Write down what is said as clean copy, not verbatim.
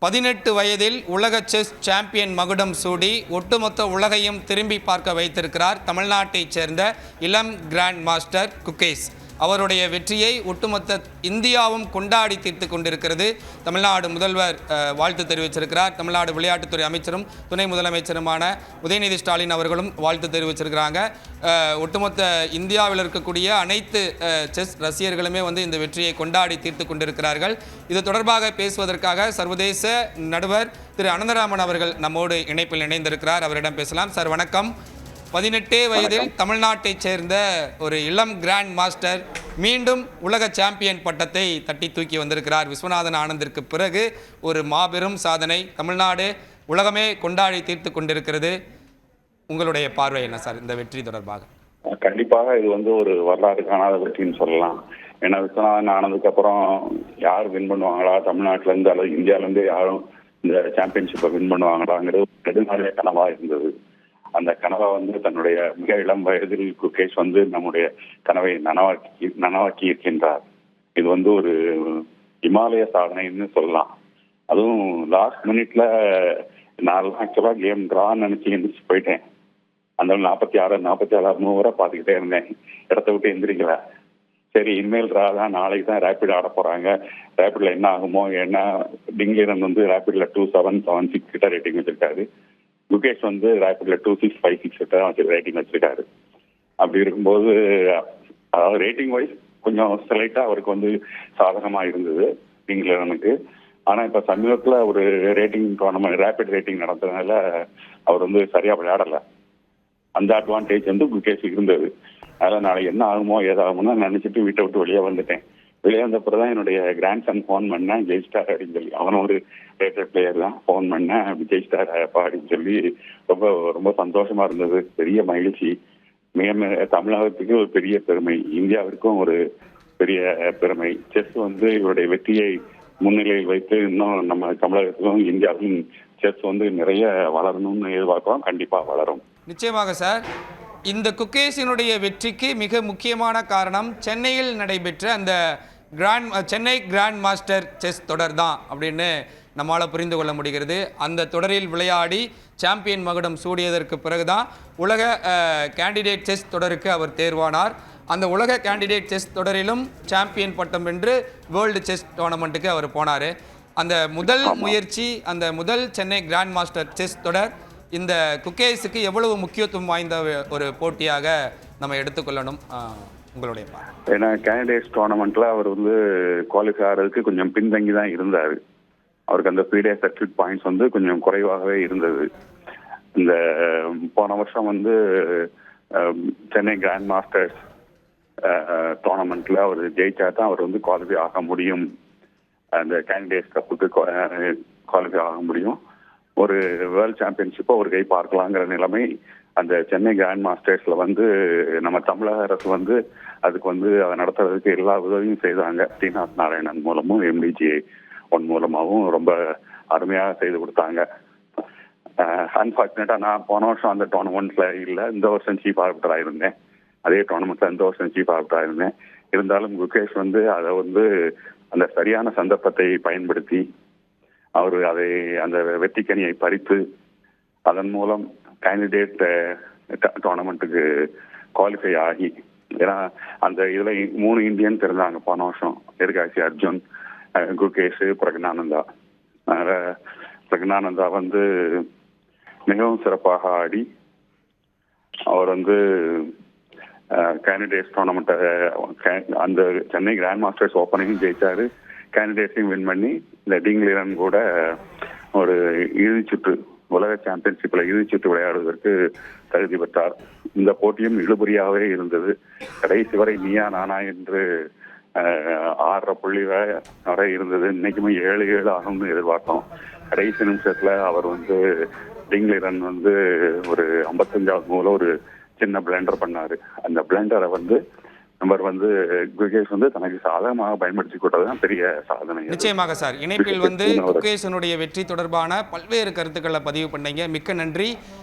18 வயதில் உலக chess champion மகுடம் சூடி ஒட்டுமொத்த உலகையும் திரும்பி பார்க்க வைத்திருக்கிறார் தமிழ்நாட்டைச் சேர்ந்த இளம் கிராண்ட் மாஸ்டர் குகேஷ். அவருடைய வெற்றியை ஒட்டுமொத்த இந்தியாவும் கொண்டாடி தீர்த்து கொண்டிருக்கிறது. தமிழ்நாடு முதல்வர் வாழ்த்து தெரிவிச்சிருக்கிறார். தமிழ்நாடு விளையாட்டுத்துறை அமைச்சரும் துணை முதலமைச்சருமான உதயநிதி ஸ்டாலின் அவர்களும் வாழ்த்து தெரிவிச்சிருக்கிறாங்க. ஒட்டுமொத்த இந்தியாவில் இருக்கக்கூடிய அனைத்து செஸ் ரசிகர்களுமே இந்த வெற்றியை கொண்டாடி தீர்த்து கொண்டிருக்கிறார்கள். இது தொடர்பாக பேசுவதற்காக சர்வதேச நடுவர் திரு அனந்தராமன் அவர்கள் நம்மோடு இணைப்பில் இணைந்திருக்கிறார். அவரிடம் பேசலாம். சார் வணக்கம். 18 வயதில் தமிழ்நாட்டைச் சேர்ந்த ஒரு இளம் கிராண்ட் மாஸ்டர் மீண்டும் உலக சாம்பியன் பட்டத்தை தட்டி தூக்கி வந்திருக்கிறார். விஸ்வநாதன் ஆனந்திற்கு பிறகு ஒரு மாபெரும் சாதனை தமிழ்நாடு உலகமே கொண்டாடி தீர்த்து கொண்டிருக்கிறது. உங்களுடைய பார்வை என்ன சார் இந்த வெற்றி தொடர்பாக? கண்டிப்பாக இது ஒரு வரலாறு காணாத வெற்றின்னு சொல்லலாம். ஏன்னா விஸ்வநாதன் ஆனதுக்கு அப்புறம் யார் வின் பண்ணுவாங்களா, தமிழ்நாட்டில இருந்து அல்லது இந்தியால இருந்து யாரும் இந்த சாம்பியன்ஷிப்பை வின் பண்ணுவாங்களாங்கிறது நெடுநாளைய கனவா இருந்தது. அந்த கனவை தன்னுடைய மிக இளம் வயதில் குகேஷ் நம்முடைய கனவை நனவாக்கி இருக்கின்றார். இது ஒரு இமாலய சாதனைன்னு சொல்லலாம். அதுவும் லாஸ்ட் மினிட்ல நான் ஆக்சுவலா கேம் டிரான்னு நினைச்சு எந்திரிச்சு போயிட்டேன். அந்த 46 மூவரை பார்த்துக்கிட்டே இருந்தேன். இடத்த விட்டு எந்திரிக்கல. சரி, இனிமேல் டிரா தான், நாளைக்கு தான் ரேபிட் ஆட போறாங்க, ரேபிட்ல என்ன ஆகுமோ, என்ன டிங்லிரன் ரேபிட்ல 2776 கிட்ட ரேட்டிங் வச்சிருக்காரு. குகேஷ் ரேபிட்ல 2656 கிட்ட ரேட்டிங் வச்சிருக்காரு. அப்படி இருக்கும்போது அதாவது ரேட்டிங் வைஸ் கொஞ்சம் ஸ்லைட்டா அவருக்கு சாதகமா இருந்தது டிங்லிரனுக்கு. ஆனா இப்ப சமீபத்துல ஒரு ரேட்டிங் டோர்னமெண்ட் ரேபிட் ரேட்டிங் நடந்ததுனால அவர் சரியா விளையாடல. அந்த அட்வான்டேஜ் குகேஷ் இருந்தது. அதனால நாளைக்கு என்ன ஆகுமோ ஏதாகுமோ நினைச்சிட்டு வீட்டை விட்டு வெளியே வந்துட்டேன். வெளியே வந்த பிறகுதான் என்னுடைய கிராண்ட் சன் ஃபோன் பண்ணேன், ஜெய் ஸ்டார் அப்படின்னு சொல்லி. அவனும் ஒரு ரேட்டட் பிளேயர் தான். ஃபோன் பண்ணேன், விஜய் ஸ்டார் ஆப்பா அப்படின்னு சொல்லி. ரொம்ப ரொம்ப சந்தோஷமா இருந்தது. பெரிய மகிழ்ச்சி. தமிழகத்துக்கு ஒரு பெரிய பெருமை, இந்தியாவிற்கும் ஒரு பெரிய பெருமை. செஸ் இவருடைய வெற்றியை முன்னிலையில் வைத்து இன்னும் நம்ம தமிழகத்திலும் இந்தியாவிலும் செஸ் நிறைய வளரணும்னு எதிர்பார்க்கிறோம். கண்டிப்பா வளரும். நிச்சயமாக சார். இந்த குகேஷினுடைய வெற்றிக்கு மிக முக்கியமான காரணம் சென்னையில் நடைபெற்ற அந்த சென்னை கிராண்ட் மாஸ்டர் செஸ் தொடர் தான் அப்படின்னு நம்மளால் புரிந்து கொள்ள முடிகிறது. அந்த தொடரில் விளையாடி சாம்பியன் மகுடம் சூடியதற்கு பிறகுதான் உலக கேண்டிடேட் செஸ் தொடருக்கு அவர் தேர்வானார். அந்த உலக கேண்டிடேட் செஸ் தொடரிலும் சாம்பியன் பட்டம் வென்று வேர்ல்டு செஸ் டோர்னமெண்ட்டுக்கு அவர் போனார். அந்த முதல் முயற்சி, அந்த முதல் சென்னை கிராண்ட் மாஸ்டர் செஸ் தொடர் இந்த குகேஷுக்கு எவ்வளவு முக்கியத்துவம் வாய்ந்த ஒரு போட்டியாக நம்ம எடுத்துக்கொள்ளணும் உங்களுடைய பார்வை? ஏன்னா கேண்டிடேட்ஸ் டோர்னமெண்ட்ல அவர் குவாலிஃபை ஆகிறதுக்கு கொஞ்சம் பின்தங்கி தான் இருந்தார். அவருக்கு அந்த ப்ரீடே சர்க்யூட் பாயிண்ட்ஸ் கொஞ்சம் குறைவாகவே இருந்தது. இந்த போன வருஷம் சென்னை கிராண்ட் மாஸ்டர்ஸ் டோர்னமெண்ட்ல அவர் ஜெயிச்சா தான் அவர் குவாலிஃபை ஆக முடியும், அந்த கேண்டிடேட்ஸ் கப்புக்கு குவாலிஃபை ஆக முடியும். ஒரு வேர்ல்ட் சாம்பியன்ஷிப்பை ஒரு கை பார்க்கலாங்கிற நிலைமை அந்த சென்னை கிராண்ட் மாஸ்டர்ஸ்ல நம்ம தமிழக அரசு அதுக்கு அதை நடத்துறதுக்கு எல்லா உதவியும் செய்தாங்க. ஸ்ரீநாத் நாராயணன் மூலமும் MDGA 1 மூலமாகவும் ரொம்ப அருமையாக செய்து கொடுத்தாங்க. அன்பார்ச்சுனேட்டா நான் போன வருஷம் அந்த டோர்னமெண்ட்ல இல்லை, இந்த வருஷம் சீஃப் ஆர்பிட்டரா இருந்தேன். அதே டோர்னமெண்ட்ல இந்த வருஷம் சீஃப் ஆர்பிட்டரா இருந்தேன். இருந்தாலும் குகேஷ் அதை அந்த சரியான சந்தர்ப்பத்தை பயன்படுத்தி அவர் அந்த வெற்றிக்கனியை பறித்து அதன் மூலம் கேண்டிடேட் டோர்னமெண்ட்டுக்கு குவாலிஃபை ஆகி, ஏன்னா அந்த இதுல 3 இந்தியன்ஸ் இருந்தாங்க போன வருஷம். எதிர்காசி அர்ஜுன், குகேஷ், பிரக்னானந்தா. பிரக்னானந்தா மிகவும் சிறப்பாக ஆடி அவர் கேண்டிடேட்ஸ் டோர்னமெண்ட்டை அந்த சென்னை கிராண்ட் மாஸ்டர்ஸ் ஓப்பனையும் ஜெயிச்சாரு, கேண்டிடேட்ஸையும் வின் பண்ணி இந்த டிங்லிரன் கூட ஒரு இறுதிச்சுற்று உலக சாம்பியன்ஷிப்ல இறுதிச்சுற்று விளையாடுவதற்கு தகுதி பெற்றார். இந்த போட்டியும் இழுபறியாகவே இருந்தது. கடைசி வரை நீயா நானா என்று 6 புள்ளி வரை இருந்தது. இன்னைக்குமே 7-7 ஆகும்னு எதிர்பார்த்தோம். கடைசி நிமிஷத்துல அவர் டிங்லிரன் ஒரு 55வது மூலம் ஒரு சின்ன பிளண்டர் பண்ணாரு. அந்த பிளண்டரை நம்பர் குகேஷ் தனக்கு சாதகமாக பயன்படுத்தி கொண்டதுதான் பெரிய சாதனை. நிச்சயமாக சார். இணைப்பில் குகேஷனுடைய வெற்றி தொடர்பான பல்வேறு கருத்துக்களை பதிவு பண்ணீங்க. மிக்க நன்றி.